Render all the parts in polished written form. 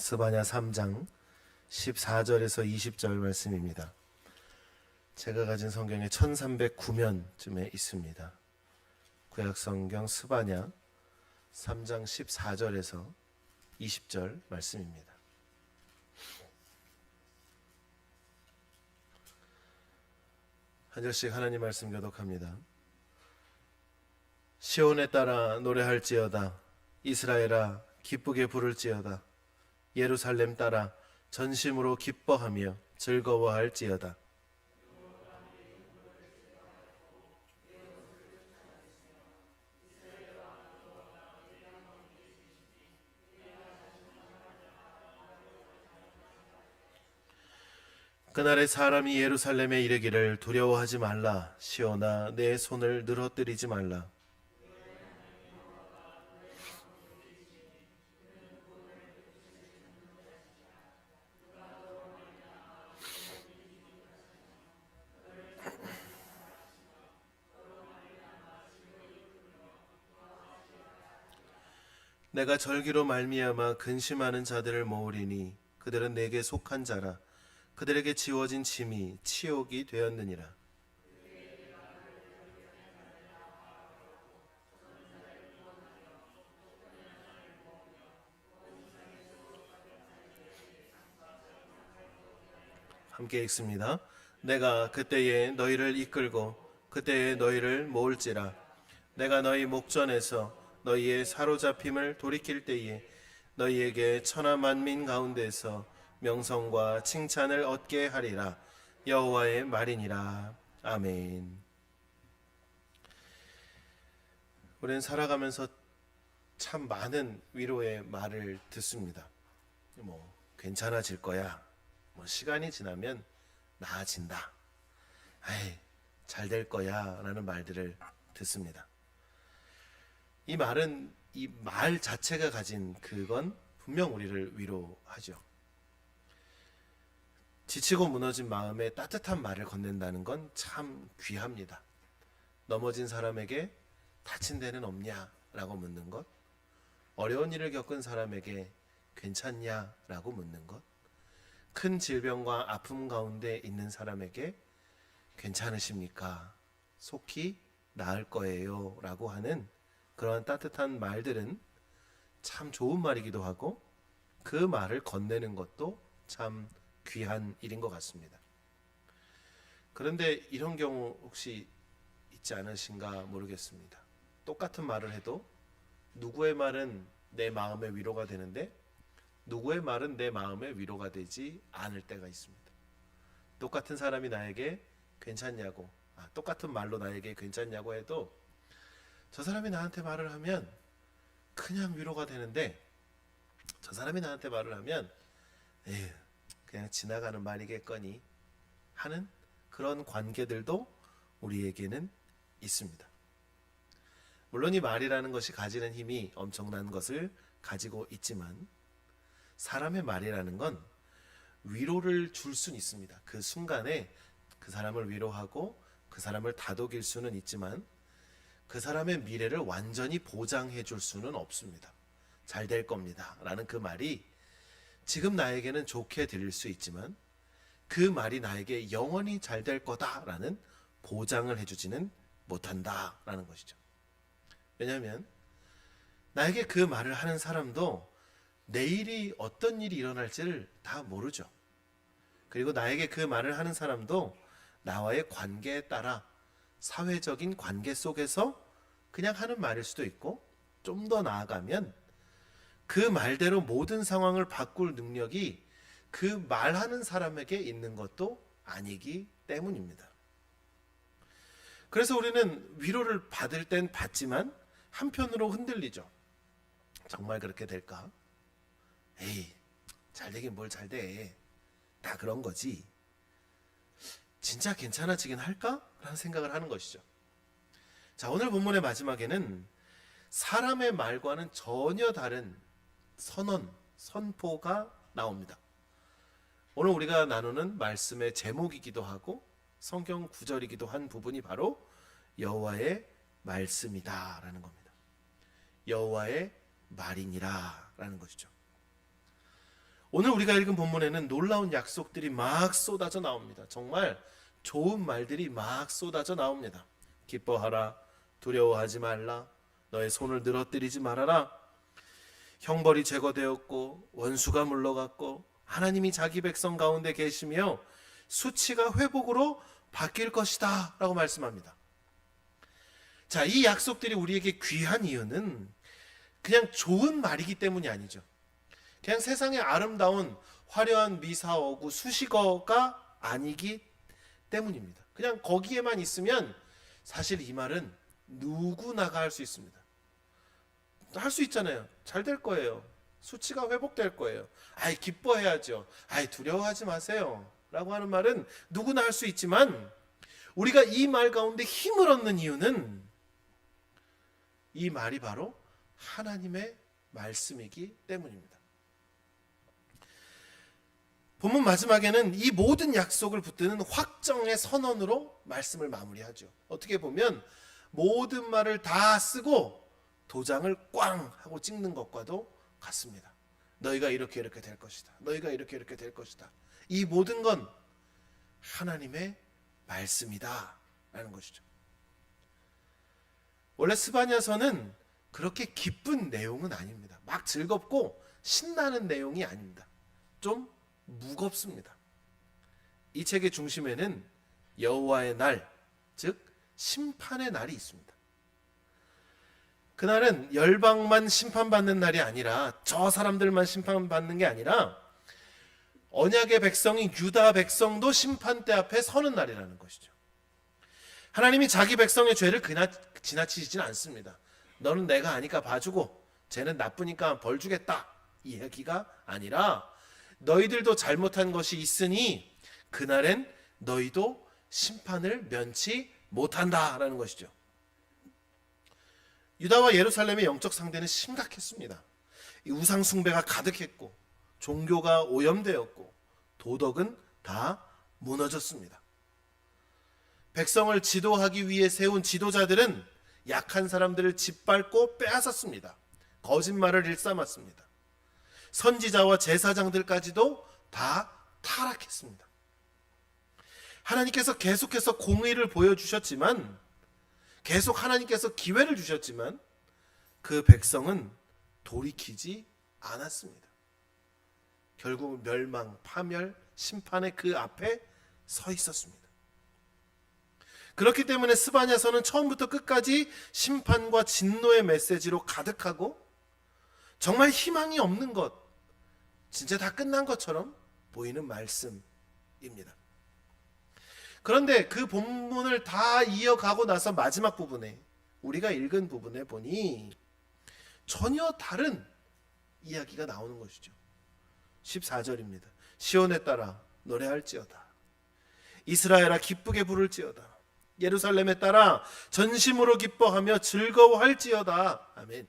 스바냐 3장 14절에서 20절 말씀입니다. 제가 가진 성경에 1309면쯤에 있습니다. 구약성경 스바냐 3장 14절에서 20절 말씀입니다. 한 절씩 하나님 말씀 교독합니다. 시온에 따라 노래할지어다. 이스라엘아 기쁘게 부를지어다. 예루살렘 따라 전심으로 기뻐하며 즐거워할지어다. 그날에 사람이 예루살렘에 이르기를 두려워하지 말라. 시온아 내 손을 늘어뜨리지 말라. 내가 절기로 말미암아 근심하는 자들을 모으리니 그들은 내게 속한 자라. 그들에게 지워진 짐이 치욕이 되었느니라. 함께 읽습니다. 내가 그때에 너희를 이끌고 그때에 너희를 모을지라. 내가 너희 목전에서 너희의 사로잡힘을 돌이킬 때에 너희에게 천하 만민 가운데서 명성과 칭찬을 얻게 하리라. 여호와의 말이니라. 아멘. 우리는 살아가면서 참 많은 위로의 말을 듣습니다. 괜찮아질 거야. 시간이 지나면 나아진다. 잘 될 거야. 라는 말들을 듣습니다. 이 말은 이 말 자체가 가진 그건 분명 우리를 위로하죠. 지치고 무너진 마음에 따뜻한 말을 건넨다는 건 참 귀합니다. 넘어진 사람에게 다친 데는 없냐? 라고 묻는 것, 어려운 일을 겪은 사람에게 괜찮냐? 라고 묻는 것, 큰 질병과 아픔 가운데 있는 사람에게 괜찮으십니까? 속히 나을 거예요. 라고 하는 그러한 따뜻한 말들은 참 좋은 말이기도 하고 그 말을 건네는 것도 참 귀한 일인 것 같습니다. 그런데 이런 경우 혹시 있지 않으신가 모르겠습니다. 똑같은 말을 해도 누구의 말은 내 마음의 위로가 되는데 누구의 말은 내 마음의 위로가 되지 않을 때가 있습니다. 똑같은 사람이 나에게 괜찮냐고, 똑같은 말로 나에게 괜찮냐고 해도 저 사람이 나한테 말을 하면 그냥 위로가 되는데 저 사람이 나한테 말을 하면 에휴 그냥 지나가는 말이겠거니 하는 그런 관계들도 우리에게는 있습니다. 물론 이 말이라는 것이 가지는 힘이 엄청난 것을 가지고 있지만 사람의 말이라는 건 위로를 줄 수는 있습니다. 그 순간에 그 사람을 위로하고 그 사람을 다독일 수는 있지만 그 사람의 미래를 완전히 보장해 줄 수는 없습니다. 잘 될 겁니다. 라는 그 말이 지금 나에게는 좋게 들릴 수 있지만 그 말이 나에게 영원히 잘 될 거다라는 보장을 해주지는 못한다라는 것이죠. 왜냐하면 나에게 그 말을 하는 사람도 내일이 어떤 일이 일어날지를 다 모르죠. 그리고 나에게 그 말을 하는 사람도 나와의 관계에 따라 사회적인 관계 속에서 그냥 하는 말일 수도 있고 좀 더 나아가면 그 말대로 모든 상황을 바꿀 능력이 그 말하는 사람에게 있는 것도 아니기 때문입니다. 그래서 우리는 위로를 받을 땐 받지만 한편으로 흔들리죠. 정말 그렇게 될까? 에이, 잘 되긴 뭘 잘 돼. 다 그런 거지. 진짜 괜찮아지긴 할까? 라는 생각을 하는 것이죠. 자, 오늘 본문의 마지막에는 사람의 말과는 전혀 다른 선포가 나옵니다. 오늘 우리가 나누는 말씀의 제목이기도 하고 성경 구절이기도 한 부분이 바로 여호와의 말씀이다 라는 겁니다. 여호와의 말이니라 라는 것이죠. 오늘 우리가 읽은 본문에는 놀라운 약속들이 막 쏟아져 나옵니다. 정말 좋은 말들이 막 쏟아져 나옵니다. 기뻐하라, 두려워하지 말라, 너의 손을 늘어뜨리지 말아라. 형벌이 제거되었고 원수가 물러갔고 하나님이 자기 백성 가운데 계시며 수치가 회복으로 바뀔 것이다 라고 말씀합니다. 자, 이 약속들이 우리에게 귀한 이유는 그냥 좋은 말이기 때문이 아니죠. 그냥 세상의 아름다운 화려한 미사어구 수식어가 아니기 때문입니다. 그냥 거기에만 있으면 사실 이 말은 누구나가 할 수 있습니다. 할 수 있잖아요. 잘 될 거예요. 수치가 회복될 거예요. 아이, 기뻐해야죠. 아이, 두려워하지 마세요 라고 하는 말은 누구나 할 수 있지만, 우리가 이 말 가운데 힘을 얻는 이유는 이 말이 바로 하나님의 말씀이기 때문입니다. 본문 마지막에는 이 모든 약속을 붙드는 확정의 선언으로 말씀을 마무리하죠. 어떻게 보면 모든 말을 다 쓰고 도장을 꽝 하고 찍는 것과도 같습니다. 너희가 이렇게 이렇게 될 것이다. 너희가 이렇게 이렇게 될 것이다. 이 모든 건 하나님의 말씀이다 라는 것이죠. 원래 스바냐서는 그렇게 기쁜 내용은 아닙니다. 막 즐겁고 신나는 내용이 아닙니다. 좀 무겁습니다. 이 책의 중심에는 여호와의 날, 즉 심판의 날이 있습니다. 그날은 열방만 심판받는 날이 아니라, 저 사람들만 심판받는 게 아니라 언약의 백성인 유다 백성도 심판대 앞에 서는 날이라는 것이죠. 하나님이 자기 백성의 죄를 그냥 지나치지는 않습니다. 너는 내가 아니까 봐주고 쟤는 나쁘니까 벌 주겠다, 이 얘기가 아니라 너희들도 잘못한 것이 있으니 그날엔 너희도 심판을 면치 못한다라는 것이죠. 유다와 예루살렘의 영적 상태는 심각했습니다. 이 우상 숭배가 가득했고 종교가 오염되었고 도덕은 다 무너졌습니다. 백성을 지도하기 위해 세운 지도자들은 약한 사람들을 짓밟고 빼앗았습니다. 거짓말을 일삼았습니다. 선지자와 제사장들까지도 다 타락했습니다. 하나님께서 계속해서 공의를 보여주셨지만, 계속 하나님께서 기회를 주셨지만 그 백성은 돌이키지 않았습니다. 결국 멸망, 파멸, 심판의 그 앞에 서 있었습니다. 그렇기 때문에 스바냐서는 처음부터 끝까지 심판과 진노의 메시지로 가득하고 정말 희망이 없는 것, 진짜 다 끝난 것처럼 보이는 말씀입니다. 그런데 그 본문을 다 이어가고 나서 마지막 부분에, 우리가 읽은 부분에 보니 전혀 다른 이야기가 나오는 것이죠. 14절입니다. 시온에 따라 노래할지어다. 이스라엘아 기쁘게 부를지어다. 예루살렘에 따라 전심으로 기뻐하며 즐거워할지어다. 아멘.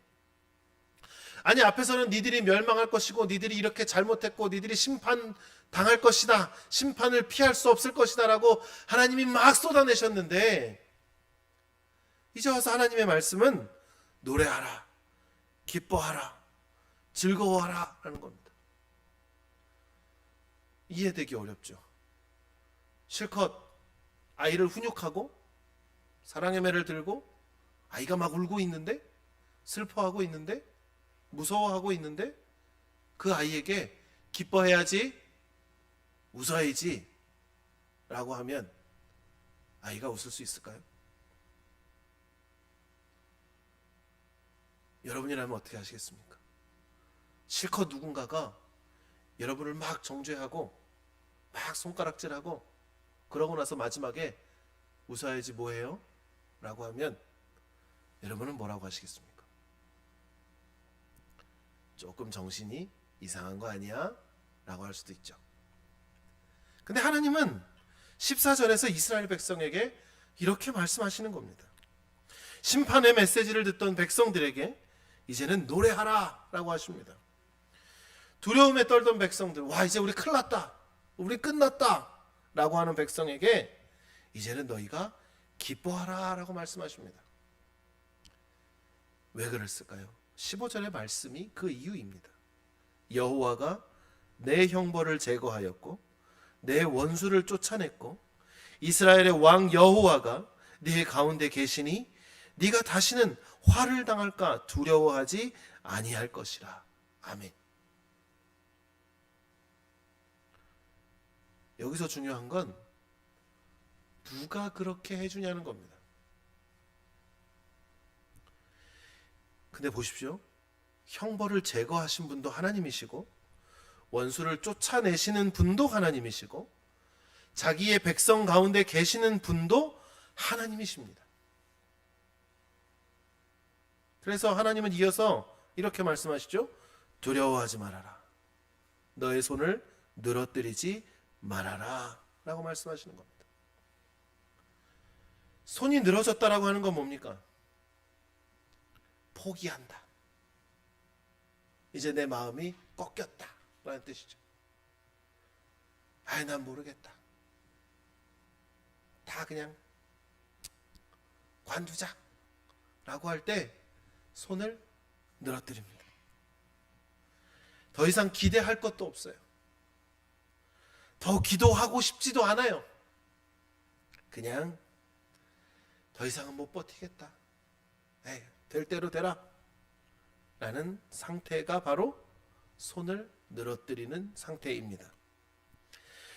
아니, 앞에서는 니들이 멸망할 것이고 니들이 이렇게 잘못했고 니들이 심판 당할 것이다, 심판을 피할 수 없을 것이다 라고 하나님이 막 쏟아내셨는데, 이제 와서 하나님의 말씀은 노래하라, 기뻐하라, 즐거워하라 라는 겁니다. 이해되기 어렵죠. 실컷 아이를 훈육하고 사랑의 매를 들고 아이가 막 울고 있는데, 슬퍼하고 있는데, 무서워하고 있는데 그 아이에게 기뻐해야지, 웃어야지 라고 하면 아이가 웃을 수 있을까요? 여러분이라면 어떻게 하시겠습니까? 실컷 누군가가 여러분을 막 정죄하고 막 손가락질하고 그러고 나서 마지막에 웃어야지 뭐해요? 라고 하면 여러분은 뭐라고 하시겠습니까? 조금 정신이 이상한 거 아니야? 라고 할 수도 있죠. 근데 하나님은 14절에서 이스라엘 백성에게 이렇게 말씀하시는 겁니다. 심판의 메시지를 듣던 백성들에게 이제는 노래하라 라고 하십니다. 두려움에 떨던 백성들, 와 이제 우리 큰일 났다, 우리 끝났다 라고 하는 백성에게 이제는 너희가 기뻐하라 라고 말씀하십니다. 왜 그랬을까요? 15절의 말씀이 그 이유입니다. 여호와가 내 형벌을 제거하였고 내 원수를 쫓아냈고 이스라엘의 왕 여호와가 네 가운데 계시니 네가 다시는 화를 당할까 두려워하지 아니할 것이라. 아멘. 여기서 중요한 건 누가 그렇게 해주냐는 겁니다. 근데 보십시오. 형벌을 제거하신 분도 하나님이시고 원수를 쫓아내시는 분도 하나님이시고 자기의 백성 가운데 계시는 분도 하나님이십니다. 그래서 하나님은 이어서 이렇게 말씀하시죠. 두려워하지 말아라. 너의 손을 늘어뜨리지 말아라 라고 말씀하시는 겁니다. 손이 늘어졌다라고 하는 건 뭡니까? 포기한다. 이제 내 마음이 꺾였다 라는 뜻이죠. 아이, 난 모르겠다. 다 그냥 관두자 라고 할 때 손을 늘어뜨립니다. 더 이상 기대할 것도 없어요. 더 기도하고 싶지도 않아요. 그냥 더 이상은 못 버티겠다. 에이, 될 대로 되라 라는 상태가 바로 손을 늘어뜨리는 상태입니다.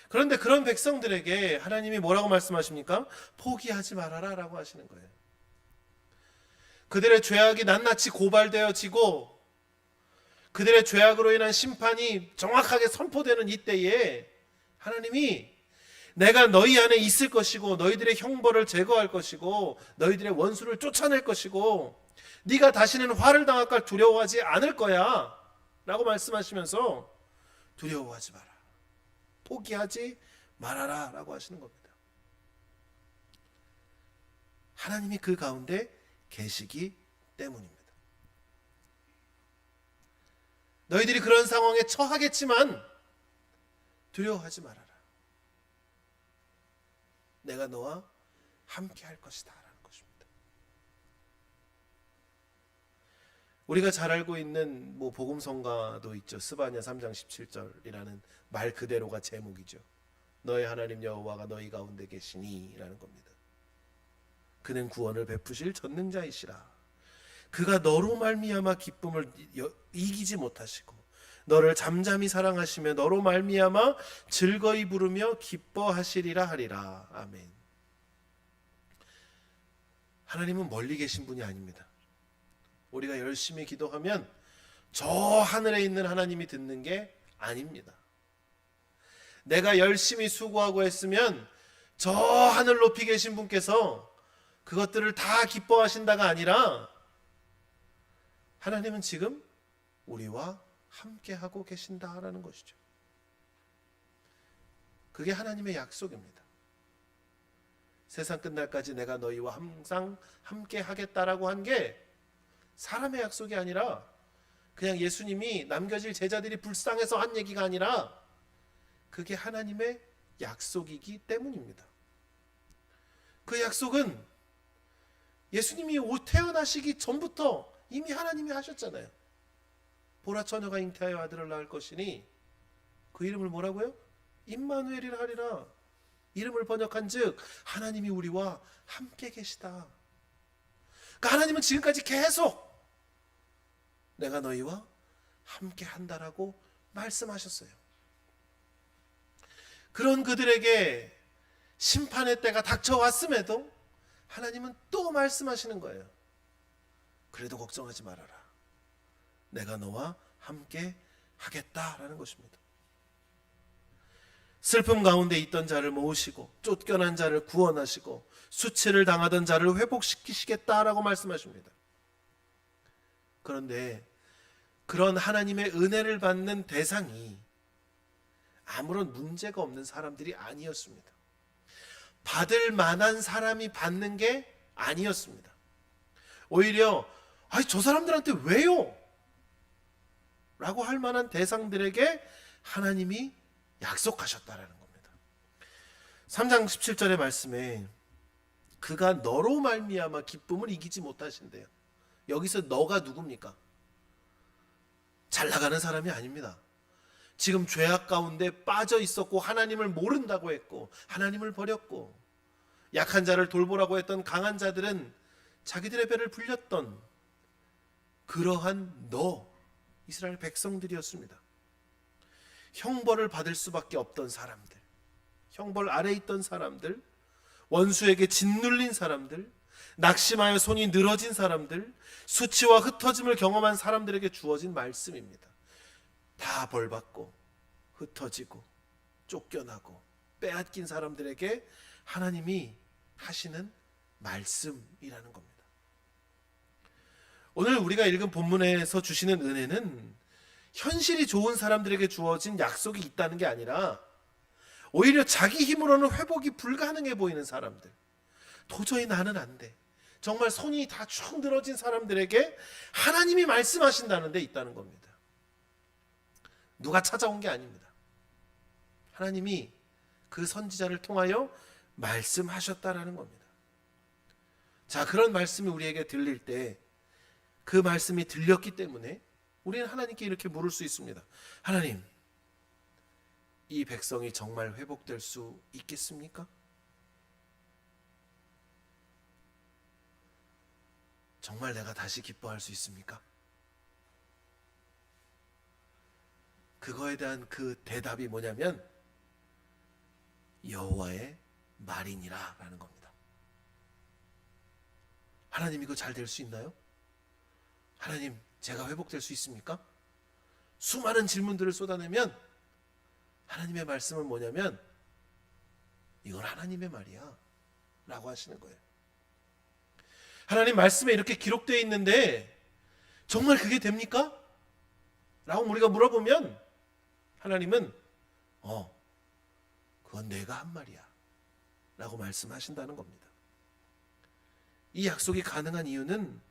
그런데 그런 백성들에게 하나님이 뭐라고 말씀하십니까? 포기하지 말아라 라고 하시는 거예요. 그들의 죄악이 낱낱이 고발되어지고 그들의 죄악으로 인한 심판이 정확하게 선포되는 이때에 하나님이 내가 너희 안에 있을 것이고 너희들의 형벌을 제거할 것이고 너희들의 원수를 쫓아낼 것이고 네가 다시는 화를 당할까 두려워하지 않을 거야 라고 말씀하시면서 두려워하지 마라, 포기하지 말아라 라고 하시는 겁니다. 하나님이 그 가운데 계시기 때문입니다. 너희들이 그런 상황에 처하겠지만 두려워하지 말아라. 내가 너와 함께 할 것이다 라는 것입니다. 우리가 잘 알고 있는 복음성가도 있죠. 스바냐 3장 17절이라는 말 그대로가 제목이죠. 너의 하나님 여호와가 너희 가운데 계시니 라는 겁니다. 그는 구원을 베푸실 전능자이시라. 그가 너로 말미암아 기쁨을 이기지 못하시고 너를 잠잠히 사랑하시며 너로 말미암아 즐거이 부르며 기뻐하시리라 하리라. 아멘. 하나님은 멀리 계신 분이 아닙니다. 우리가 열심히 기도하면 저 하늘에 있는 하나님이 듣는 게 아닙니다. 내가 열심히 수고하고 했으면 저 하늘 높이 계신 분께서 그것들을 다 기뻐하신다가 아니라 하나님은 지금 우리와 함께 하고 계신다라는 것이죠. 그게 하나님의 약속입니다. 세상 끝날까지 내가 너희와 항상 함께 하겠다라고 한 게 사람의 약속이 아니라 그냥 예수님이 남겨질 제자들이 불쌍해서 한 얘기가 아니라 그게 하나님의 약속이기 때문입니다. 그 약속은 예수님이 태어나시기 전부터 이미 하나님이 하셨잖아요. 보라 처녀가 잉태하여 아들을 낳을 것이니 그 이름을 뭐라고요? 임마누엘이라 하리라. 이름을 번역한 즉 하나님이 우리와 함께 계시다. 그러니까 하나님은 지금까지 계속 내가 너희와 함께 한다라고 말씀하셨어요. 그런 그들에게 심판의 때가 닥쳐왔음에도 하나님은 또 말씀하시는 거예요. 그래도 걱정하지 말아라. 내가 너와 함께 하겠다라는 것입니다. 슬픔 가운데 있던 자를 모으시고 쫓겨난 자를 구원하시고 수치를 당하던 자를 회복시키시겠다라고 말씀하십니다. 그런데 그런 하나님의 은혜를 받는 대상이 아무런 문제가 없는 사람들이 아니었습니다. 받을 만한 사람이 받는 게 아니었습니다. 오히려 저 사람들한테 왜요? 라고 할 만한 대상들에게 하나님이 약속하셨다라는 겁니다. 3장 17절의 말씀에 그가 너로 말미암아 기쁨을 이기지 못하신대요. 여기서 너가 누굽니까? 잘 나가는 사람이 아닙니다. 지금 죄악 가운데 빠져 있었고 하나님을 모른다고 했고 하나님을 버렸고 약한 자를 돌보라고 했던 강한 자들은 자기들의 배를 불렸던 그러한 이스라엘 백성들이었습니다. 형벌을 받을 수밖에 없던 사람들, 형벌 아래에 있던 사람들, 원수에게 짓눌린 사람들, 낙심하여 손이 늘어진 사람들, 수치와 흩어짐을 경험한 사람들에게 주어진 말씀입니다. 다 벌받고 흩어지고 쫓겨나고 빼앗긴 사람들에게 하나님이 하시는 말씀이라는 겁니다. 오늘 우리가 읽은 본문에서 주시는 은혜는 현실이 좋은 사람들에게 주어진 약속이 있다는 게 아니라 오히려 자기 힘으로는 회복이 불가능해 보이는 사람들, 도저히 나는 안 돼, 정말 손이 다 축 늘어진 사람들에게 하나님이 말씀하신다는 데 있다는 겁니다. 누가 찾아온 게 아닙니다. 하나님이 그 선지자를 통하여 말씀하셨다라는 겁니다. 자, 그런 말씀이 우리에게 들릴 때 그 말씀이 들렸기 때문에 우리는 하나님께 이렇게 물을 수 있습니다. 하나님, 이 백성이 정말 회복될 수 있겠습니까? 정말 내가 다시 기뻐할 수 있습니까? 그거에 대한 그 대답이 뭐냐면 여호와의 말이니라 라는 겁니다. 하나님, 이거 잘 될 수 있나요? 하나님, 제가 회복될 수 있습니까? 수많은 질문들을 쏟아내면 하나님의 말씀은 뭐냐면 이건 하나님의 말이야 라고 하시는 거예요. 하나님 말씀에 이렇게 기록되어 있는데 정말 그게 됩니까? 라고 우리가 물어보면 하나님은 그건 내가 한 말이야 라고 말씀하신다는 겁니다. 이 약속이 가능한 이유는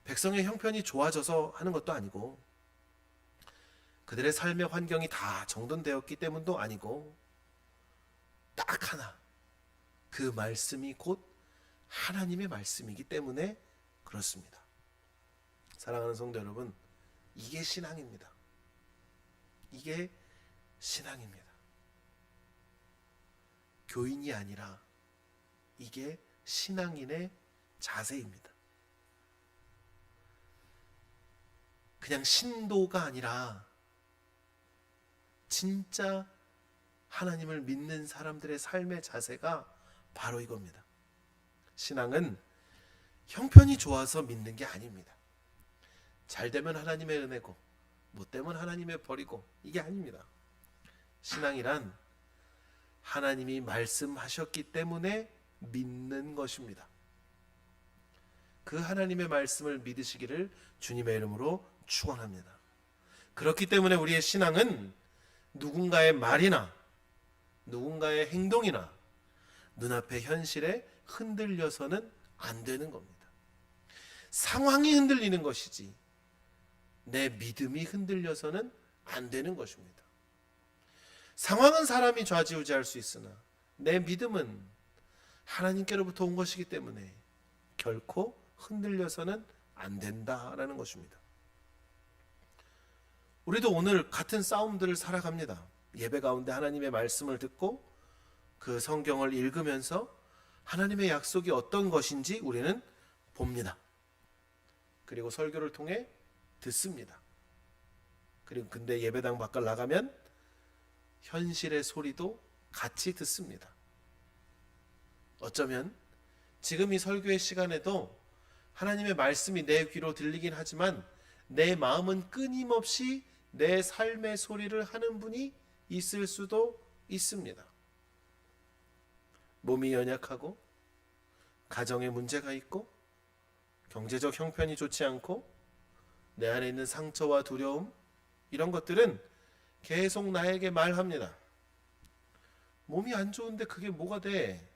백성의 형편이 좋아져서 하는 것도 아니고 그들의 삶의 환경이 다 정돈되었기 때문도 아니고 딱 하나, 그 말씀이 곧 하나님의 말씀이기 때문에 그렇습니다. 사랑하는 성도 여러분, 이게 신앙입니다. 이게 신앙입니다. 교인이 아니라 이게 신앙인의 자세입니다. 그냥 신도가 아니라 진짜 하나님을 믿는 사람들의 삶의 자세가 바로 이겁니다. 신앙은 형편이 좋아서 믿는 게 아닙니다. 잘 되면 하나님의 은혜고 못 되면 하나님의 벌이고 이게 아닙니다. 신앙이란 하나님이 말씀하셨기 때문에 믿는 것입니다. 그 하나님의 말씀을 믿으시기를 주님의 이름으로 축원합니다. 그렇기 때문에 우리의 신앙은 누군가의 말이나 누군가의 행동이나 눈앞의 현실에 흔들려서는 안 되는 겁니다. 상황이 흔들리는 것이지 내 믿음이 흔들려서는 안 되는 것입니다. 상황은 사람이 좌지우지할 수 있으나 내 믿음은 하나님께로부터 온 것이기 때문에 결코 흔들려서는 안 된다라는 것입니다. 우리도 오늘 같은 싸움들을 살아갑니다. 예배 가운데 하나님의 말씀을 듣고 그 성경을 읽으면서 하나님의 약속이 어떤 것인지 우리는 봅니다. 그리고 설교를 통해 듣습니다. 그리고 근데 예배당 밖을 나가면 현실의 소리도 같이 듣습니다. 어쩌면 지금 이 설교의 시간에도 하나님의 말씀이 내 귀로 들리긴 하지만 내 마음은 끊임없이 내 삶의 소리를 하는 분이 있을 수도 있습니다. 몸이 연약하고 가정에 문제가 있고 경제적 형편이 좋지 않고 내 안에 있는 상처와 두려움, 이런 것들은 계속 나에게 말합니다. 몸이 안 좋은데 그게 뭐가 돼?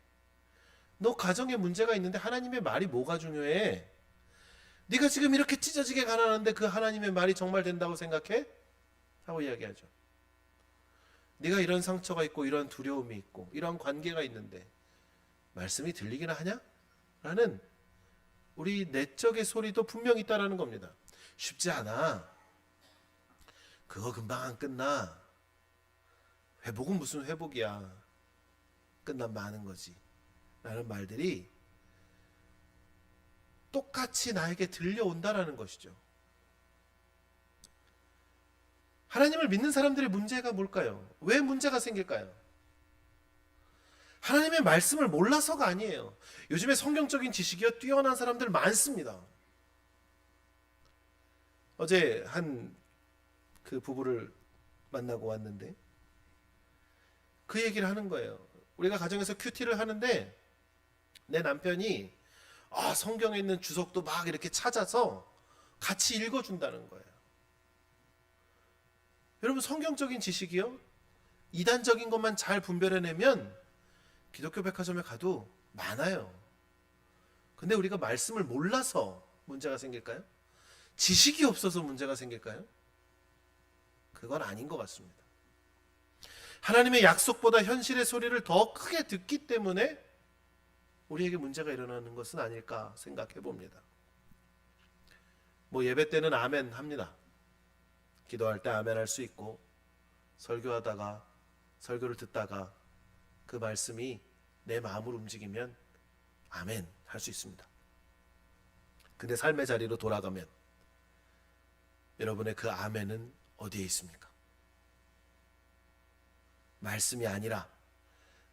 너 가정에 문제가 있는데 하나님의 말이 뭐가 중요해? 네가 지금 이렇게 찢어지게 가난한데 그 하나님의 말이 정말 된다고 생각해? 하고 이야기하죠. 네가 이런 상처가 있고 이런 두려움이 있고 이런 관계가 있는데 말씀이 들리기나 하냐? 라는 우리 내적의 소리도 분명히 있다라는 겁니다. 쉽지 않아. 그거 금방 안 끝나. 회복은 무슨 회복이야, 끝난 많은 거지 라는 말들이 똑같이 나에게 들려온다라는 것이죠. 하나님을 믿는 사람들의 문제가 뭘까요? 왜 문제가 생길까요? 하나님의 말씀을 몰라서가 아니에요. 요즘에 성경적인 지식이 뛰어난 사람들 많습니다. 어제 한 그 부부를 만나고 왔는데 그 얘기를 하는 거예요. 우리가 가정에서 큐티를 하는데 내 남편이 성경에 있는 주석도 막 이렇게 찾아서 같이 읽어준다는 거예요. 여러분, 성경적인 지식이요, 이단적인 것만 잘 분별해내면 기독교 백화점에 가도 많아요. 근데 우리가 말씀을 몰라서 문제가 생길까요? 지식이 없어서 문제가 생길까요? 그건 아닌 것 같습니다. 하나님의 약속보다 현실의 소리를 더 크게 듣기 때문에 우리에게 문제가 일어나는 것은 아닐까 생각해 봅니다. 예배 때는 아멘 합니다. 기도할 때 아멘 할 수 있고, 설교하다가 설교를 듣다가 그 말씀이 내 마음을 움직이면 아멘 할 수 있습니다. 근데 삶의 자리로 돌아가면 여러분의 그 아멘은 어디에 있습니까? 말씀이 아니라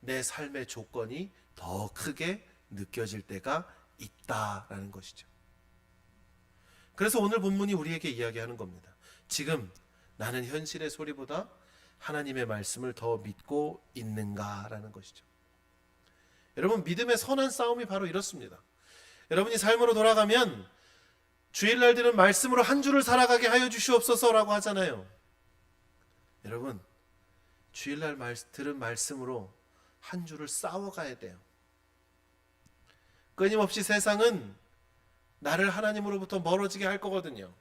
내 삶의 조건이 더 크게 느껴질 때가 있다라는 것이죠. 그래서 오늘 본문이 우리에게 이야기하는 겁니다. 지금 나는 현실의 소리보다 하나님의 말씀을 더 믿고 있는가라는 것이죠. 여러분, 믿음의 선한 싸움이 바로 이렇습니다. 여러분이 삶으로 돌아가면 주일날 들은 말씀으로 한 주를 살아가게 하여 주시옵소서라고 하잖아요. 여러분, 주일날 들은 말씀으로 한 주를 싸워가야 돼요. 끊임없이 세상은 나를 하나님으로부터 멀어지게 할 거거든요.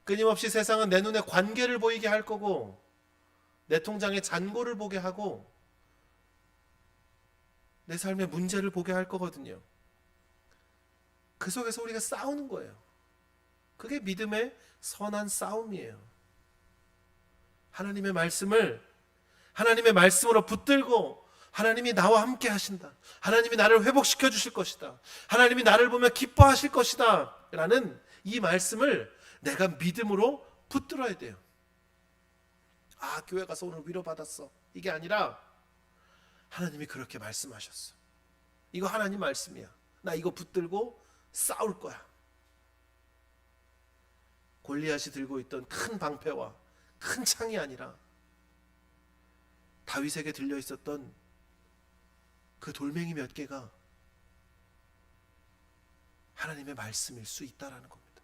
끊임없이 세상은 내 눈에 관계를 보이게 할 거고, 내 통장에 잔고를 보게 하고, 내 삶의 문제를 보게 할 거거든요. 그 속에서 우리가 싸우는 거예요. 그게 믿음의 선한 싸움이에요. 하나님의 말씀으로 붙들고, 하나님이 나와 함께 하신다, 하나님이 나를 회복시켜 주실 것이다, 하나님이 나를 보며 기뻐하실 것이다 라는 이 말씀을 내가 믿음으로 붙들어야 돼요. 교회 가서 오늘 위로받았어, 이게 아니라 하나님이 그렇게 말씀하셨어, 이거 하나님 말씀이야, 나 이거 붙들고 싸울 거야. 골리앗이 들고 있던 큰 방패와 큰 창이 아니라 다윗에게 들려 있었던 그 돌멩이 몇 개가 하나님의 말씀일 수 있다라는 겁니다.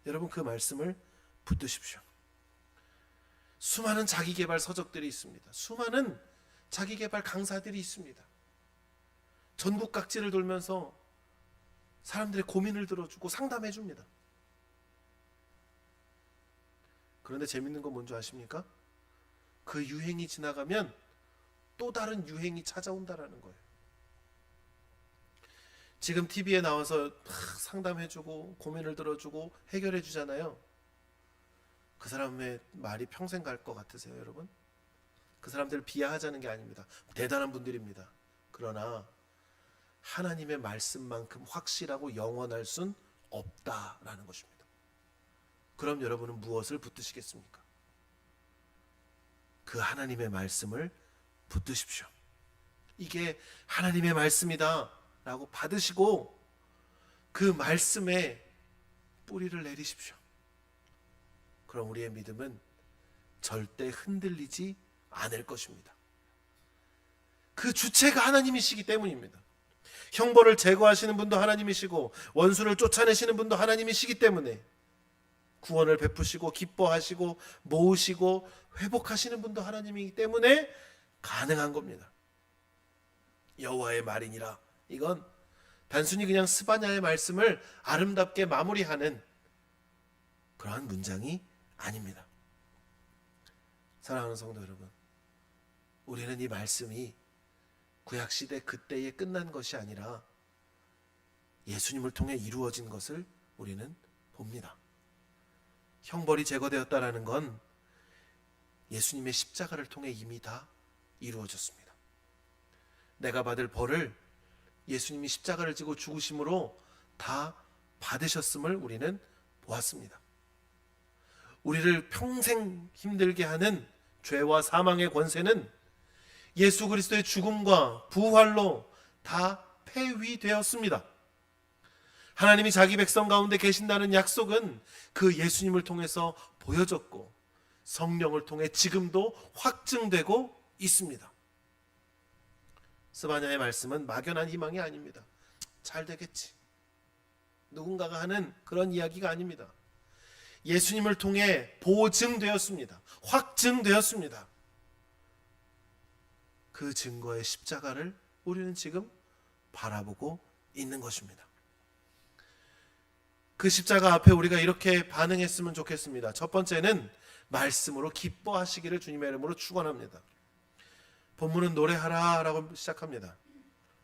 여러분, 그 말씀을 붙드십시오. 수많은 자기개발 서적들이 있습니다. 수많은 자기개발 강사들이 있습니다. 전국 각지를 돌면서 사람들의 고민을 들어주고 상담해 줍니다. 그런데 재밌는 건 뭔지 아십니까? 그 유행이 지나가면 또 다른 유행이 찾아온다라는 거예요. 지금 TV에 나와서 상담해주고 고민을 들어주고 해결해 주잖아요. 그 사람의 말이 평생 갈 것 같으세요, 여러분? 그 사람들을 비하하자는 게 아닙니다. 대단한 분들입니다. 그러나 하나님의 말씀만큼 확실하고 영원할 순 없다라는 것입니다. 그럼 여러분은 무엇을 붙드시겠습니까? 그 하나님의 말씀을 붙드십시오. 이게 하나님의 말씀이다 라고 받으시고 그 말씀에 뿌리를 내리십시오. 그럼 우리의 믿음은 절대 흔들리지 않을 것입니다. 그 주체가 하나님이시기 때문입니다. 형벌을 제거하시는 분도 하나님이시고 원수를 쫓아내시는 분도 하나님이시기 때문에 구원을 베푸시고 기뻐하시고 모으시고 회복하시는 분도 하나님이기 때문에 가능한 겁니다. 여호와의 말이니라, 이건 단순히 그냥 스바냐의 말씀을 아름답게 마무리하는 그러한 문장이 아닙니다. 사랑하는 성도 여러분, 우리는 이 말씀이 구약시대 그때에 끝난 것이 아니라 예수님을 통해 이루어진 것을 우리는 봅니다. 형벌이 제거되었다라는 건 예수님의 십자가를 통해 이미 다 이루어졌습니다. 내가 받을 벌을 예수님이 십자가를 지고 죽으심으로 다 받으셨음을 우리는 보았습니다. 우리를 평생 힘들게 하는 죄와 사망의 권세는 예수 그리스도의 죽음과 부활로 다 폐위되었습니다. 하나님이 자기 백성 가운데 계신다는 약속은 그 예수님을 통해서 보여졌고 성령을 통해 지금도 확증되고 있습니다. 스바냐의 말씀은 막연한 희망이 아닙니다. 잘 되겠지, 누군가가 하는 그런 이야기가 아닙니다. 예수님을 통해 보증되었습니다. 확증되었습니다. 그 증거의 십자가를 우리는 지금 바라보고 있는 것입니다. 그 십자가 앞에 우리가 이렇게 반응했으면 좋겠습니다. 첫 번째는 말씀으로 기뻐하시기를 주님의 이름으로 축원합니다. 본문은 노래하라 라고 시작합니다.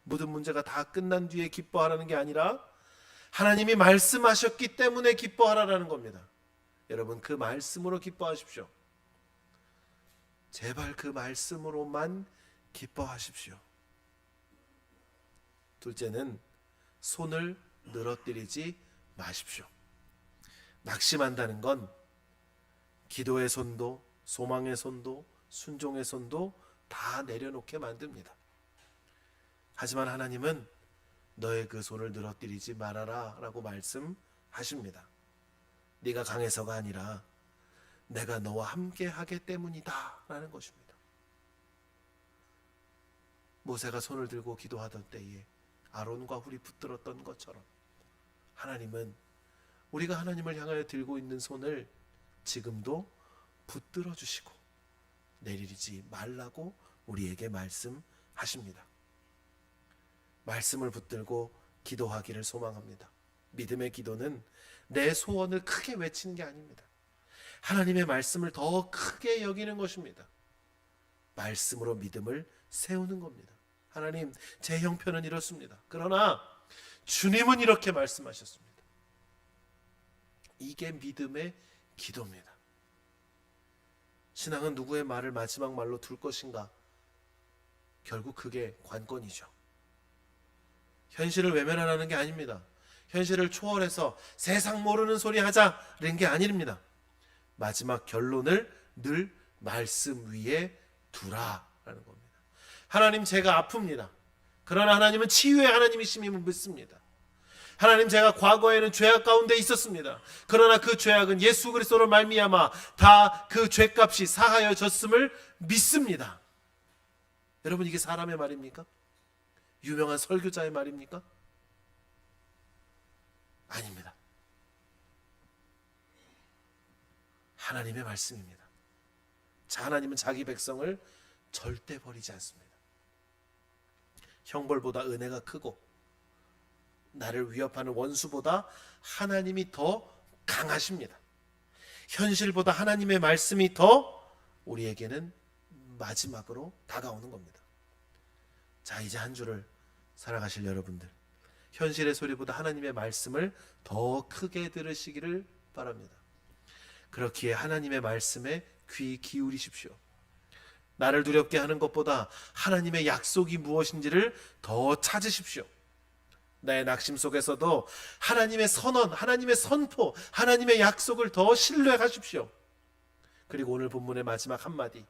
모든 문제가 다 끝난 뒤에 기뻐하라는 게 아니라 하나님이 말씀하셨기 때문에 기뻐하라라는 겁니다. 여러분, 그 말씀으로 기뻐하십시오. 제발 그 말씀으로만 기뻐하십시오. 둘째는 손을 늘어뜨리지 마십시오. 낙심한다는 건 기도의 손도, 소망의 손도, 순종의 손도 다 내려놓게 만듭니다. 하지만 하나님은 너의 그 손을 늘어뜨리지 말아라 라고 말씀하십니다. 네가 강해서가 아니라 내가 너와 함께 하기 때문이다 라는 것입니다. 모세가 손을 들고 기도하던 때에 아론과 훌이 붙들었던 것처럼 하나님은 우리가 하나님을 향하여 들고 있는 손을 지금도 붙들어 주시고 내리지 말라고 우리에게 말씀하십니다. 말씀을 붙들고 기도하기를 소망합니다. 믿음의 기도는 내 소원을 크게 외치는 게 아닙니다. 하나님의 말씀을 더 크게 여기는 것입니다. 말씀으로 믿음을 세우는 겁니다. 하나님, 제 형편은 이렇습니다. 그러나 주님은 이렇게 말씀하셨습니다. 이게 믿음의 기도입니다. 신앙은 누구의 말을 마지막 말로 둘 것인가? 결국 그게 관건이죠. 현실을 외면하라는 게 아닙니다. 현실을 초월해서 세상 모르는 소리 하자는 게 아닙니다. 마지막 결론을 늘 말씀 위에 두라라는 겁니다. 하나님, 제가 아픕니다. 그러나 하나님은 치유의 하나님이심을 믿습니다. 하나님, 제가 과거에는 죄악 가운데 있었습니다. 그러나 그 죄악은 예수 그리스도로 말미암아 다 그 죄값이 사하여졌음을 믿습니다. 여러분, 이게 사람의 말입니까? 유명한 설교자의 말입니까? 아닙니다. 하나님의 말씀입니다. 자, 하나님은 자기 백성을 절대 버리지 않습니다. 형벌보다 은혜가 크고 나를 위협하는 원수보다 하나님이 더 강하십니다. 현실보다 하나님의 말씀이 더 우리에게는 마지막으로 다가오는 겁니다. 자, 이제 한 주를 살아가실 여러분들, 현실의 소리보다 하나님의 말씀을 더 크게 들으시기를 바랍니다. 그렇기에 하나님의 말씀에 귀 기울이십시오. 나를 두렵게 하는 것보다 하나님의 약속이 무엇인지를 더 찾으십시오. 나의 낙심 속에서도 하나님의 선언, 하나님의 선포, 하나님의 약속을 더 신뢰하십시오. 그리고 오늘 본문의 마지막 한마디,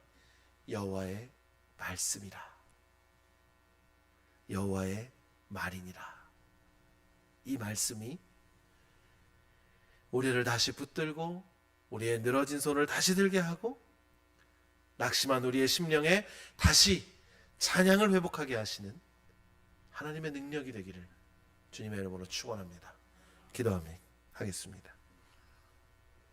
여호와의 말씀이라, 여호와의 말이니라. 이 말씀이 우리를 다시 붙들고 우리의 늘어진 손을 다시 들게 하고 낙심한 우리의 심령에 다시 찬양을 회복하게 하시는 하나님의 능력이 되기를 주님의 이름으로 축원합니다. 기도하겠습니다.